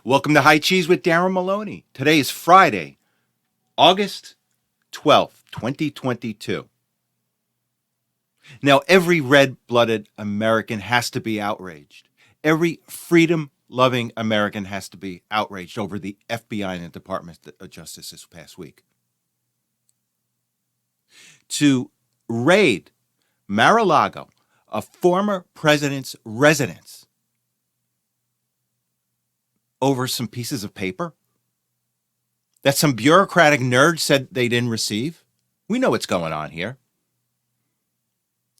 Welcome to High Cheese with Darren Maloney. Today is Friday, August 12th, 2022. Now, every red-blooded American has to be outraged. Every freedom-loving American has to be outraged over the FBI and the Department of Justice this past week. To raid Mar-a-Lago, a former president's residence, over some pieces of paper that some bureaucratic nerd said they didn't receive. We know what's going on here.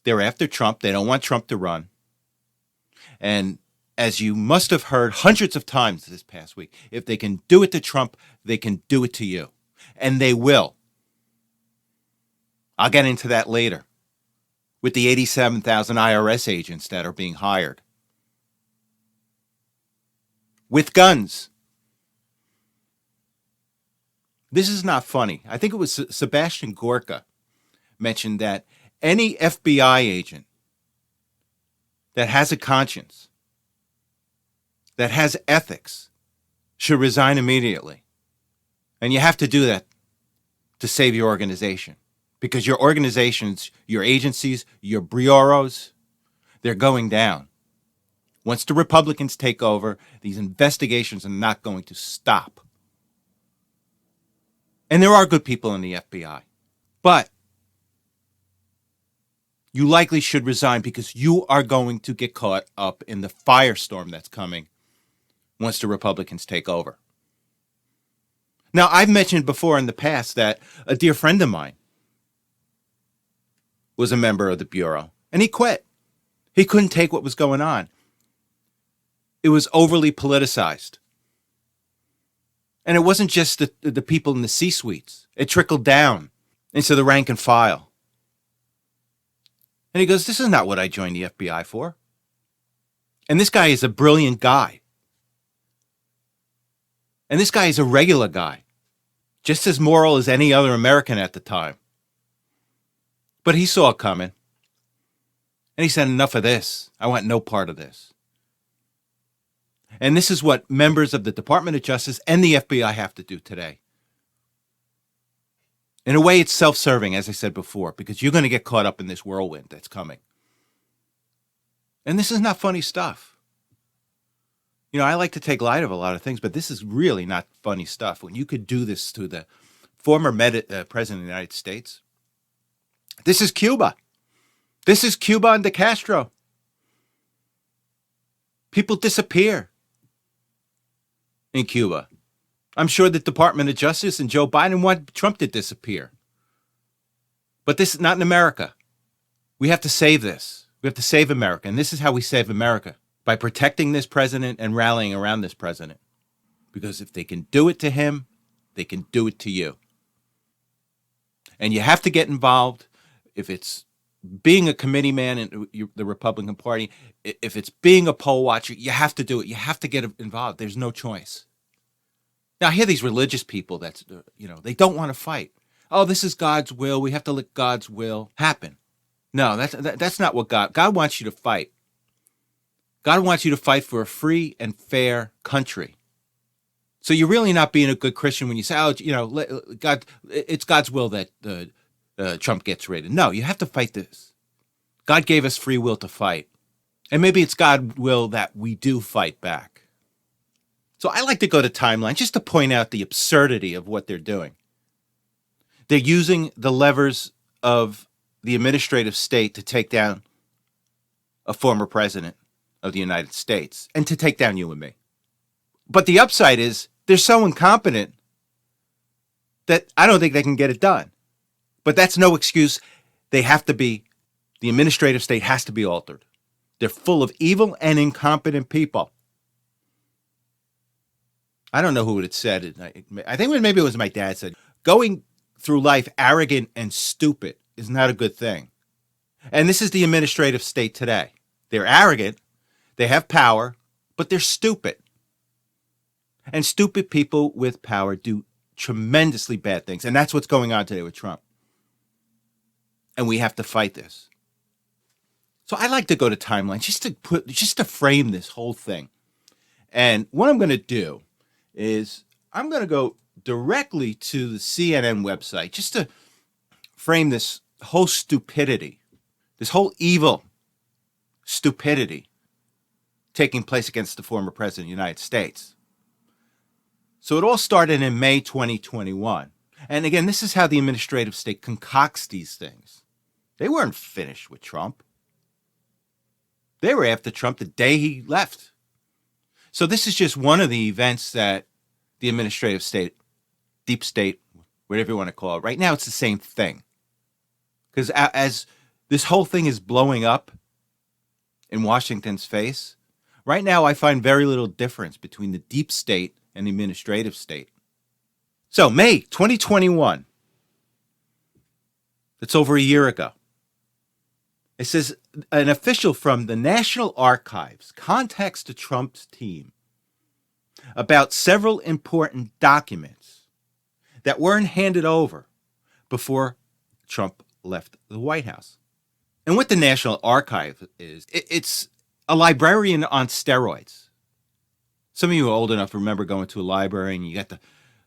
They're after Trump. They don't want Trump to run. And as you must have heard hundreds of times this past week, if they can do it to Trump, they can do it to you. And they will. I'll get into that later with the 87,000 IRS agents that are being hired with guns. This is not funny. I think it was Sebastian Gorka mentioned that any FBI agent that has a conscience, that has ethics, should resign immediately. And you have to do that to save your organization. Because your organizations, your agencies, your bureaus, they're going down. Once the Republicans take over, these investigations are not going to stop. And there are good people in the FBI. But you likely should resign because you are going to get caught up in the firestorm that's coming once the Republicans take over. Now, I've mentioned before in the past that a dear friend of mine was a member of the Bureau, and he quit. He couldn't take what was going on. It was overly politicized. And it wasn't just the people in the C-suites. It trickled down into the rank and file. And he goes, this is not what I joined the FBI for. And this guy is a brilliant guy. And this guy is a regular guy. Just as moral as any other American at the time. But he saw it coming. And he said, enough of this. I want no part of this. And this is what members of the Department of Justice and the FBI have to do today. In a way, it's self-serving, as I said before, because you're going to get caught up in this whirlwind that's coming. And this is not funny stuff. You know, I like to take light of a lot of things, but this is really not funny stuff. When you could do this to the former president of the United States. This is Cuba. This is Cuba under Castro. People disappear in Cuba. I'm sure the Department of Justice and Joe Biden want Trump to disappear. But this is not in America. We have to save this. We have to save America. And this is how we save America. By protecting this president and rallying around this president. Because if they can do it to him, they can do it to you. And you have to get involved. If it's being a committee man in the Republican Party, if it's being a poll watcher, you have to do it. You have to get involved. There's no choice. Now, I hear these religious people that, they don't want to fight. Oh, this is God's will. We have to let God's will happen. No, that's not what God wants you to fight. God wants you to fight for a free and fair country. So you're really not being a good Christian when you say, God, it's God's will that Trump gets raided. No, you have to fight this. God gave us free will to fight. And maybe it's God's will that we do fight back. So I like to go to Timeline just to point out the absurdity of what they're doing. They're using the levers of the administrative state to take down a former president of the United States and to take down you and me. But the upside is they're so incompetent that I don't think they can get it done. But that's no excuse. The administrative state has to be altered. They're full of evil and incompetent people. I don't know who it said. I think maybe it was my dad said, going through life arrogant and stupid is not a good thing. And this is the administrative state today. They're arrogant. They have power, but they're stupid. And stupid people with power do tremendously bad things. And that's what's going on today with Trump. And we have to fight this. So I like to go to Timeline just to frame this whole thing. And what I'm going to do is I'm going to go directly to the CNN website just to frame this whole stupidity, this whole evil stupidity taking place against the former president of the United States. So it all started in May 2021. And again, this is how the administrative state concocts these things. They weren't finished with Trump. They were after Trump the day he left. So this is just one of the events that the administrative state, deep state, whatever you want to call it, right now it's the same thing. Because as this whole thing is blowing up in Washington's face, right now I find very little difference between the deep state and the administrative state. So May 2021, that's over a year ago. It says an official from the National Archives contacts the Trump's team about several important documents that weren't handed over before Trump left the White House. And what the National Archive is, it's a librarian on steroids. Some of you are old enough to remember going to a library and you got the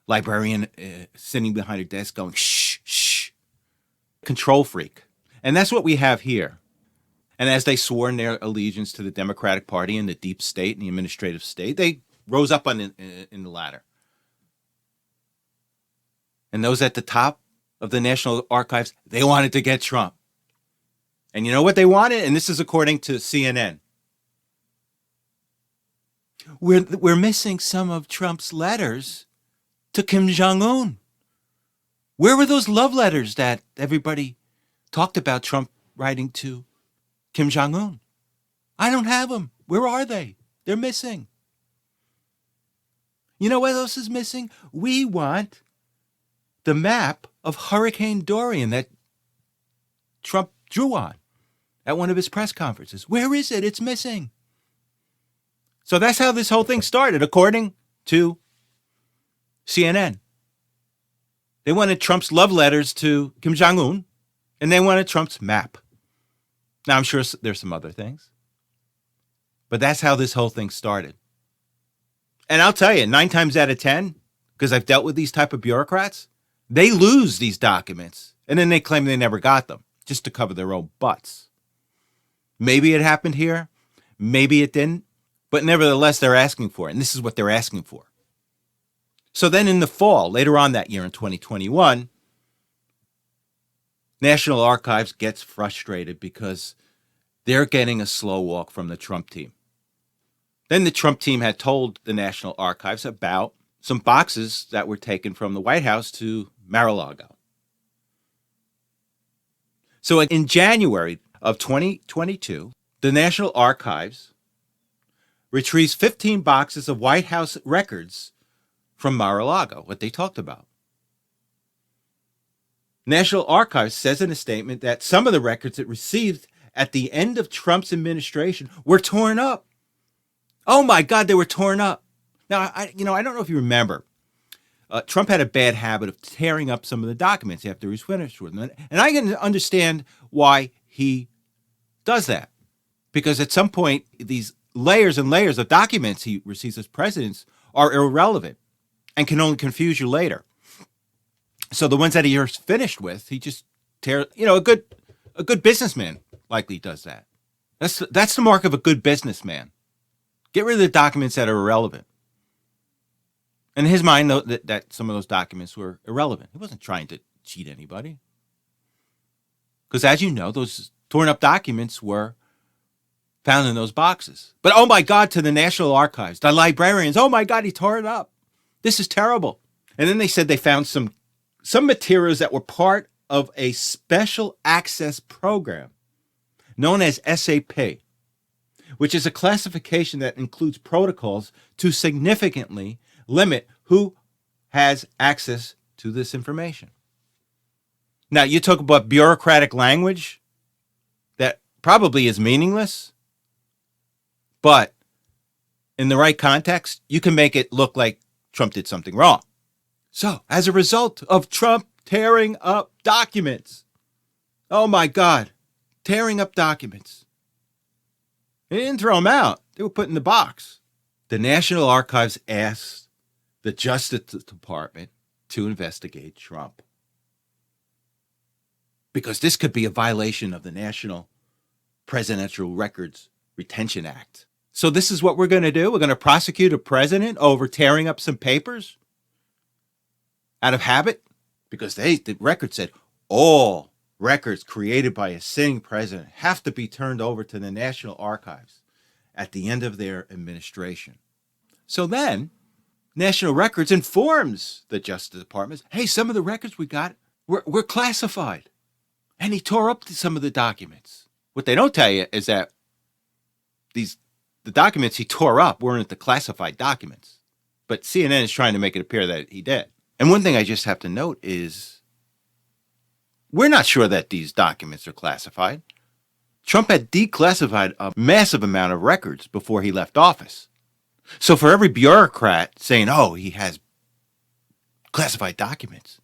librarian sitting behind a desk going, shh, shh, control freak. And that's what we have here. And as they swore their allegiance to the Democratic Party and the deep state and the administrative state, they rose up in the ladder. And those at the top of the National Archives, they wanted to get Trump. And you know what they wanted? And this is according to CNN. We're missing some of Trump's letters to Kim Jong-un. Where were those love letters that everybody talked about Trump writing to Kim Jong-un? I don't have them. Where are they? They're missing. You know what else is missing? We want the map of Hurricane Dorian that Trump drew on at one of his press conferences. Where is it? It's missing. So that's how this whole thing started, according to CNN. They wanted Trump's love letters to Kim Jong-un, and they wanted Trump's map. Now, I'm sure there's some other things, but that's how this whole thing started. And I'll tell you, 9 times out of 10, because I've dealt with these type of bureaucrats, they lose these documents, and then they claim they never got them, just to cover their own butts. Maybe it happened here, maybe it didn't, but nevertheless, they're asking for it, and this is what they're asking for. So then in the fall, later on that year in 2021, National Archives gets frustrated because they're getting a slow walk from the Trump team. Then the Trump team had told the National Archives about some boxes that were taken from the White House to Mar-a-Lago. So in January of 2022, the National Archives retrieves 15 boxes of White House records from Mar-a-Lago, what they talked about. National Archives says in a statement that some of the records it received at the end of Trump's administration were torn up. Oh my God, they were torn up. Now, I don't know if you remember, Trump had a bad habit of tearing up some of the documents after he's finished with them. And I can understand why he does that. Because at some point, these layers and layers of documents he receives as president are irrelevant and can only confuse you later. So the ones that he's finished with, he just tears. A good businessman likely does that. That's the mark of a good businessman. Get rid of the documents that are irrelevant. In his mind, though, that some of those documents were irrelevant. He wasn't trying to cheat anybody. Because as you know, those torn up documents were found in those boxes. But oh my God, to the National Archives, the librarians, oh my God, he tore it up. This is terrible. And then they said they found some materials that were part of a special access program known as SAP, which is a classification that includes protocols to significantly limit who has access to this information. Now, you talk about bureaucratic language that probably is meaningless, but in the right context, you can make it look like Trump did something wrong. So, as a result of Trump tearing up documents, oh my God, tearing up documents. They didn't throw them out. They were put in the box. The National Archives asked the Justice Department to investigate Trump. Because this could be a violation of the National Presidential Records Retention Act. So this is what we're going to do. We're going to prosecute a president over tearing up some papers out of habit, because the record said all records created by a sitting president have to be turned over to the National Archives at the end of their administration. So then National Records informs the Justice Department, hey, some of the records we got were classified. And he tore up some of the documents. What they don't tell you is that the documents he tore up weren't the classified documents. But CNN is trying to make it appear that he did. And one thing I just have to note is we're not sure that these documents are classified. Trump had declassified a massive amount of records before he left office. So for every bureaucrat saying, oh, he has classified documents,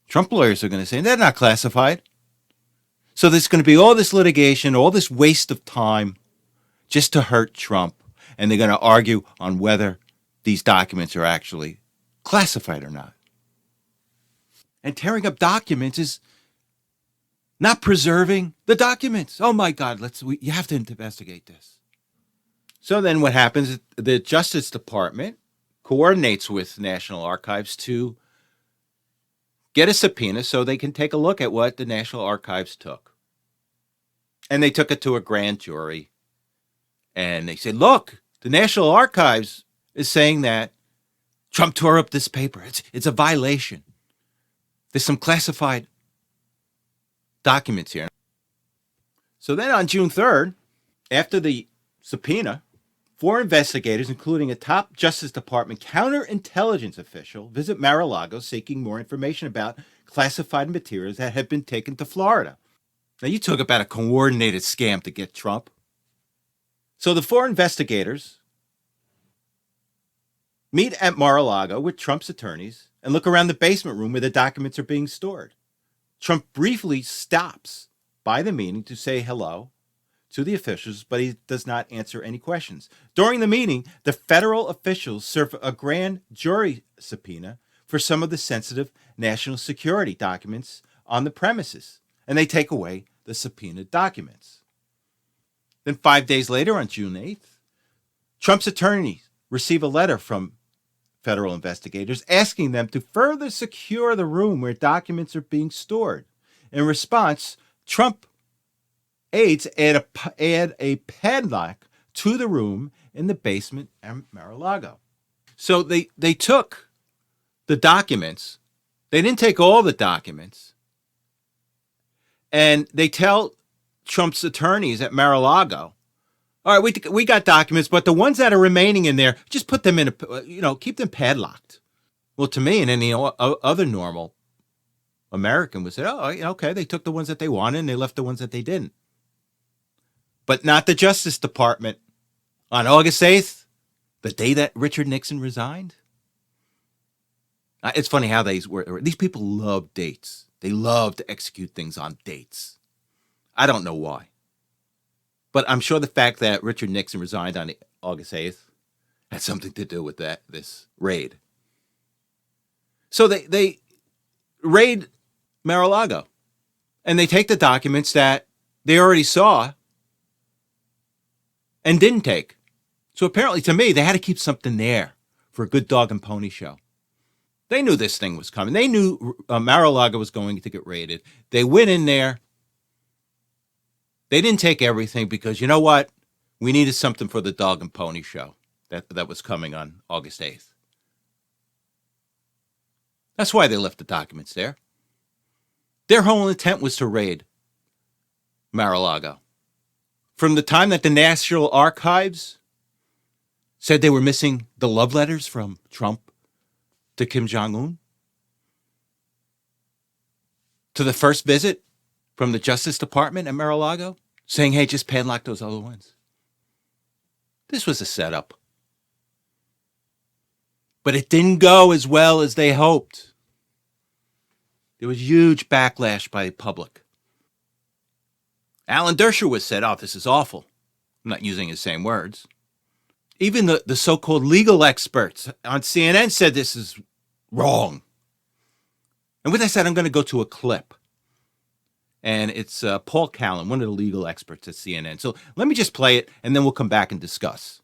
Trump lawyers are going to say, they're not classified. So there's going to be all this litigation, all this waste of time just to hurt Trump. And they're going to argue on whether these documents are actually classified or not. And tearing up documents is not preserving the documents. Oh my God, you have to investigate this. So then what happens is the Justice Department coordinates with National Archives to get a subpoena so they can take a look at what the National Archives took. And they took it to a grand jury. And they said, look, the National Archives is saying that Trump tore up this paper. It's a violation. There's some classified documents here. So then on June 3rd, after the subpoena, 4 investigators, including a top Justice Department counterintelligence official, visit Mar-a-Lago seeking more information about classified materials that had been taken to Florida. Now, you talk about a coordinated scam to get Trump. So the 4 investigators meet at Mar-a-Lago with Trump's attorneys and look around the basement room where the documents are being stored. Trump briefly stops by the meeting to say hello to the officials, but he does not answer any questions. During the meeting, the federal officials serve a grand jury subpoena for some of the sensitive national security documents on the premises, and they take away the subpoenaed documents. Then 5 days later, on June 8th, Trump's attorneys receive a letter from federal investigators asking them to further secure the room where documents are being stored. In response, Trump aides add a padlock to the room in the basement at Mar-a-Lago. So they took the documents. They didn't take all the documents. And they tell Trump's attorneys at Mar-a-Lago, all right, we got documents, but the ones that are remaining in there, just put them in keep them padlocked. Well, to me and any other normal American would say, oh, okay, they took the ones that they wanted and they left the ones that they didn't. But not the Justice Department. On August 8th, the day that Richard Nixon resigned. It's funny how these people love dates. They love to execute things on dates. I don't know why. But I'm sure the fact that Richard Nixon resigned on August 8th had something to do with this raid. So they raid Mar-a-Lago. And they take the documents that they already saw and didn't take. So apparently, to me, they had to keep something there for a good dog and pony show. They knew this thing was coming. They knew Mar-a-Lago was going to get raided. They went in there. They didn't take everything because, you know what? We needed something for the dog and pony show that was coming on August 8th. That's why they left the documents there. Their whole intent was to raid Mar-a-Lago. From the time that the National Archives said they were missing the love letters from Trump to Kim Jong-un, to the first visit from the Justice Department at Mar-a-Lago, saying, hey, just padlock those other ones. This was a setup. But it didn't go as well as they hoped. There was huge backlash by the public. Alan Dershowitz said, oh, this is awful. I'm not using his same words. Even the so-called legal experts on CNN said this is wrong. And with that said, I'm going to go to a clip. And it's Paul Callan, one of the legal experts at CNN. So let me just play it, and then we'll come back and discuss.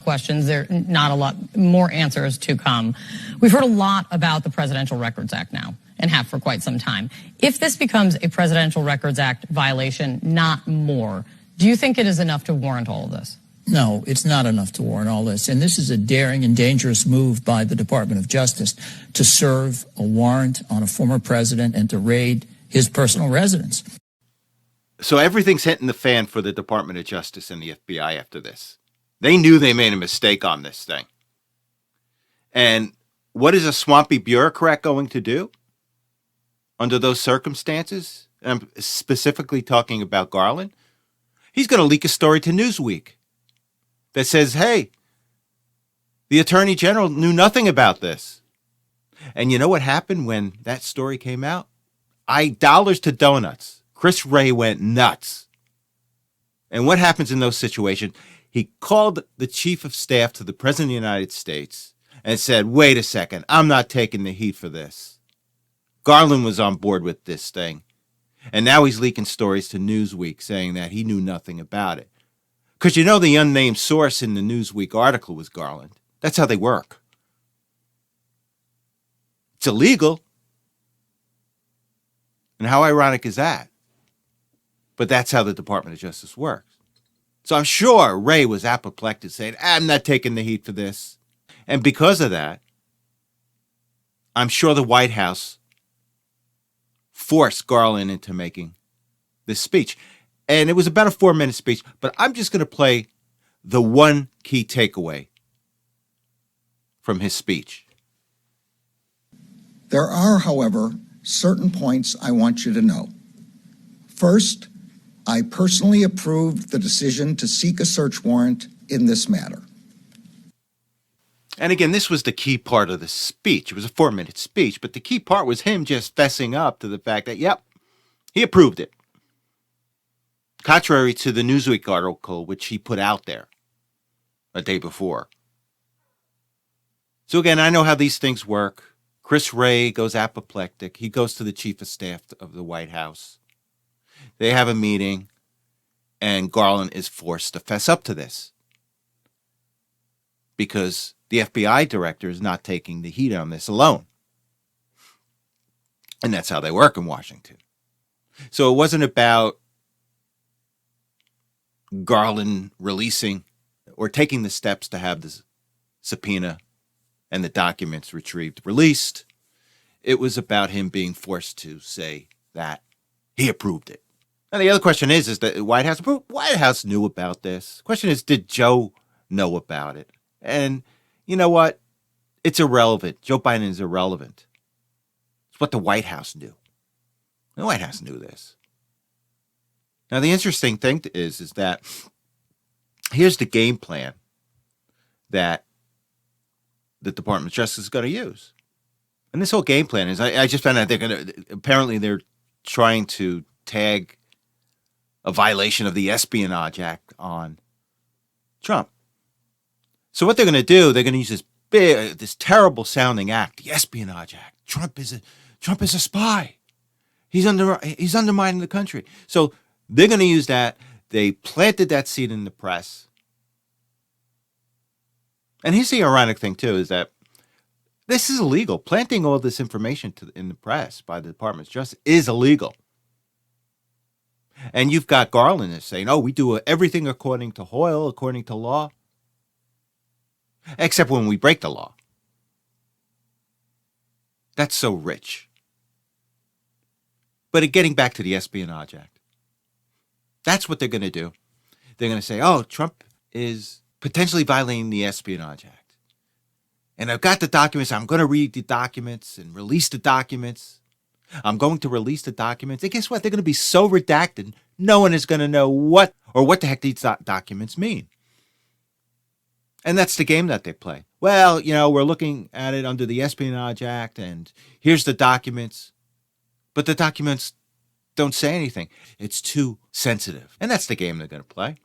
Questions. There are not a lot more answers to come. We've heard a lot about the Presidential Records Act now and have for quite some time. If this becomes a Presidential Records Act violation, not more, do you think it is enough to warrant all of this? No, it's not enough to warrant all this. And this is a daring and dangerous move by the Department of Justice to serve a warrant on a former president and to raid his personal residence. So everything's hitting the fan for the Department of Justice and the FBI after this. They knew they made a mistake on this thing. And what is a swampy bureaucrat going to do under those circumstances? I'm specifically talking about Garland. He's going to leak a story to Newsweek that says, hey, the Attorney General knew nothing about this. And you know what happened when that story came out? Dollars to donuts. Chris Wray went nuts. And what happens in those situations? He called the chief of staff to the President of the United States and said, wait a second, I'm not taking the heat for this. Garland was on board with this thing. And now he's leaking stories to Newsweek saying that he knew nothing about it. Because you know the unnamed source in the Newsweek article was Garland. That's how they work. It's illegal. And how ironic is that? But that's how the Department of Justice works. So I'm sure Wray was apoplectic saying, I'm not taking the heat for this. And because of that, I'm sure the White House forced Garland into making this speech. And it was about a 4-minute speech, but I'm just going to play the one key takeaway from his speech. There are, however, certain points I want you to know. First, I personally approved the decision to seek a search warrant in this matter. And again, this was the key part of the speech. It was a 4-minute speech, but the key part was him just fessing up to the fact that, yep, he approved it. Contrary to the Newsweek article, which he put out there a day before. So again, I know how these things work. Chris Wray goes apoplectic. He goes to the chief of staff of the White House. They have a meeting, and Garland is forced to fess up to this because the FBI director is not taking the heat on this alone. And that's how they work in Washington. So it wasn't about Garland releasing or taking the steps to have the subpoena and the documents retrieved, released. It was about him being forced to say that he approved it. Now, the other question is that the White House knew about this. The question is, did Joe know about it? And you know what? It's irrelevant. Joe Biden is irrelevant. It's what the White House knew. The White House knew this. Now, the interesting thing is that here's the game plan that the Department of Justice is going to use. And this whole game plan is, I just found out they're trying to tag a violation of the Espionage Act on Trump. So what they're going to do, they're going to use this terrible sounding act, the Espionage Act. Trump is a spy. He's undermining the country. So they're going to use that. They planted that seed in the press. And here's the ironic thing, too, is that this is illegal. Planting all this information in the press by the Department of Justice is illegal. And you've got Garland saying, we do everything according to Hoyle, according to law, except when we break the law. That's so rich. But getting back to the Espionage Act, that's what they're going to do. They're going to say, Trump is potentially violating the Espionage Act. And I've got the documents. I'm going to read the documents and release the documents. I'm going to release the documents. And guess what? They're going to be so redacted, no one is going to know what the heck these documents mean. And that's the game that they play. Well, we're looking at it under the Espionage Act, and here's the documents. But the documents don't say anything. It's too sensitive. And that's the game they're going to play.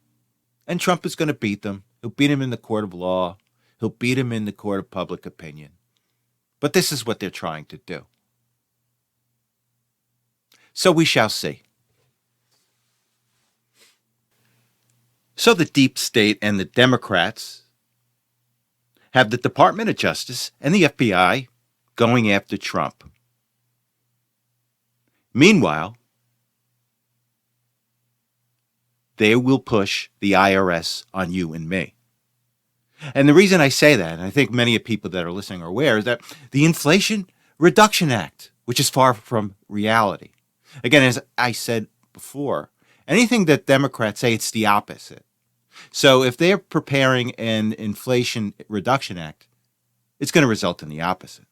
And Trump is going to beat them. He'll beat him in the court of law. He'll beat him in the court of public opinion. But this is what they're trying to do. So we shall see. So the deep state and the Democrats have the Department of Justice and the FBI going after Trump. Meanwhile, they will push the IRS on you and me. And the reason I say that, and I think many of people that are listening are aware, is that the Inflation Reduction Act, which is far from reality. Again, as I said before, anything that Democrats say, it's the opposite. So if they're preparing an Inflation Reduction Act, it's going to result in the opposite.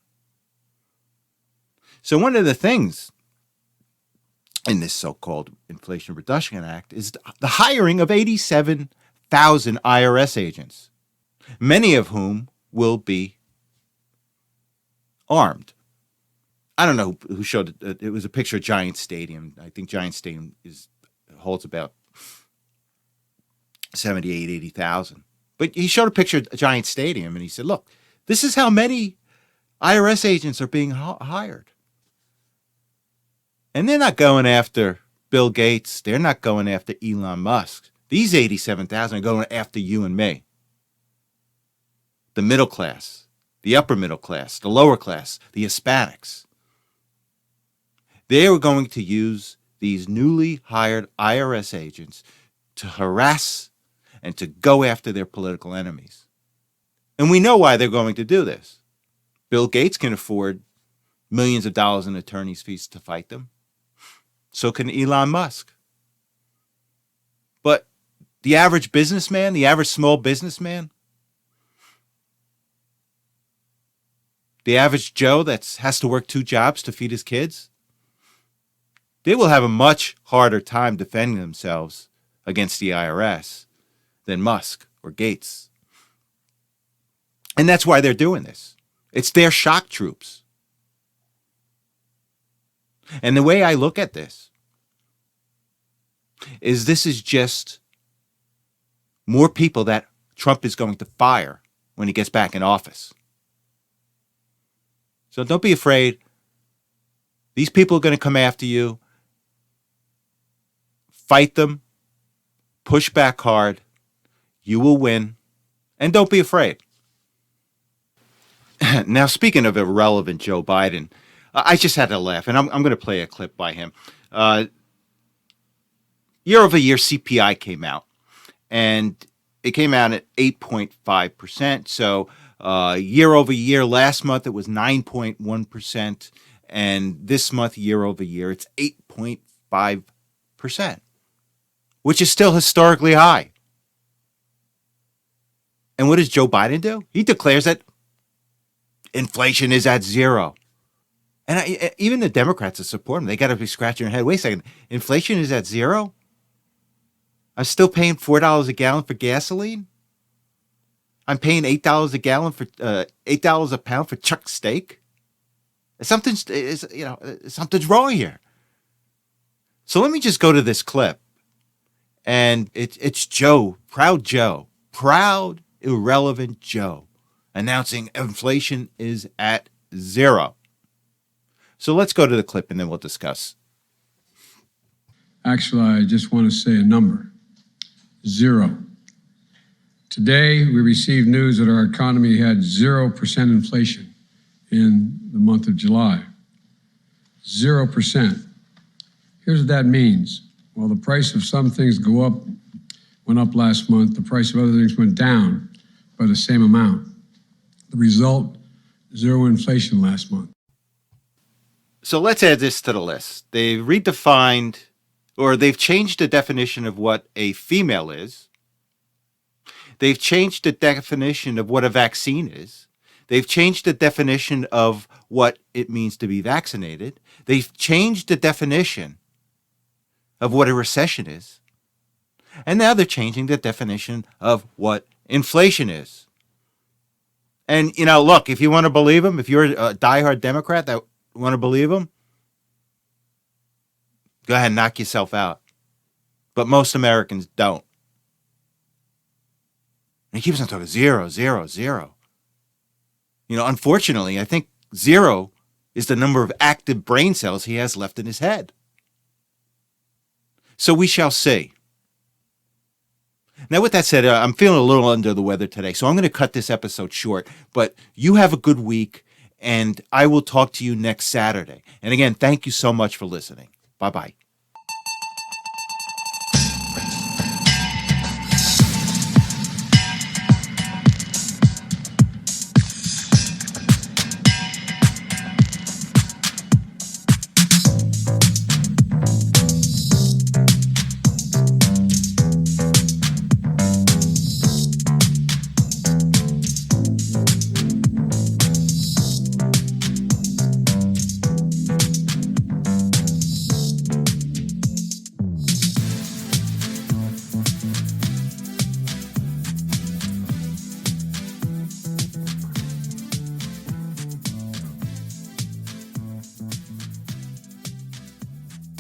So one of the things in this so-called Inflation Reduction Act is the hiring of 87,000 IRS agents, many of whom will be armed. I don't know who showed it. It was a picture of Giant Stadium. I think Giant Stadium holds about 78,000, 80,000. But he showed a picture of Giant Stadium, and he said, look, this is how many IRS agents are being hired. And they're not going after Bill Gates. They're not going after Elon Musk. These 87,000 are going after you and me. The middle class, the upper middle class, the lower class, the Hispanics. They are going to use these newly hired IRS agents to harass and to go after their political enemies. And we know why they're going to do this. Bill Gates can afford millions of dollars in attorney's fees to fight them. So can Elon Musk. But the average businessman, the average small businessman, the average Joe that has to work 2 jobs to feed his kids, they will have a much harder time defending themselves against the IRS than Musk or Gates. And that's why they're doing this. It's their shock troops. And the way I look at this is just more people that Trump is going to fire when he gets back in office. So don't be afraid. These people are going to come after you. Fight them. Push back hard. You will win. And don't be afraid. Now, speaking of irrelevant Joe Biden, I just had to laugh, and I'm going to play a clip by him. Year-over-year CPI came out, and it came out at 8.5%. So year-over-year, last month it was 9.1%, and this month, year-over-year, it's 8.5%, which is still historically high. And what does Joe Biden do? He declares that inflation is at zero. And even the Democrats that support him, they got to be scratching their head. Wait a second, inflation is at zero? I'm still paying $4 a gallon for gasoline? I'm paying $8 a gallon for $8 a pound for chuck steak? Something's wrong here. So let me just go to this clip, and it's Joe, proud, irrelevant Joe, announcing inflation is at zero. So let's go to the clip, and then we'll discuss. Actually, I just want to say a number. 0. Today, we received news that our economy had 0% inflation in the month of July. 0%. Here's what that means. While the price of some things went up last month, the price of other things went down by the same amount. The result, 0 inflation last month. So let's add this to the list. They've redefined, or they've changed the definition of what a female is. They've changed the definition of what a vaccine is. They've changed the definition of what it means to be vaccinated. They've changed the definition of what a recession is. And now they're changing the definition of what inflation is. And, look, if you want to believe them, if you're a diehard Democrat that want to believe them, go ahead and knock yourself out. But most Americans don't. And he keeps on talking 0, 0, 0. Unfortunately, I think 0 is the number of active brain cells he has left in his head. So we shall see. Now, with that said, I'm feeling a little under the weather today, so I'm going to cut this episode short. But you have a good week, and I will talk to you next Saturday. And again, thank you so much for listening. Bye-bye.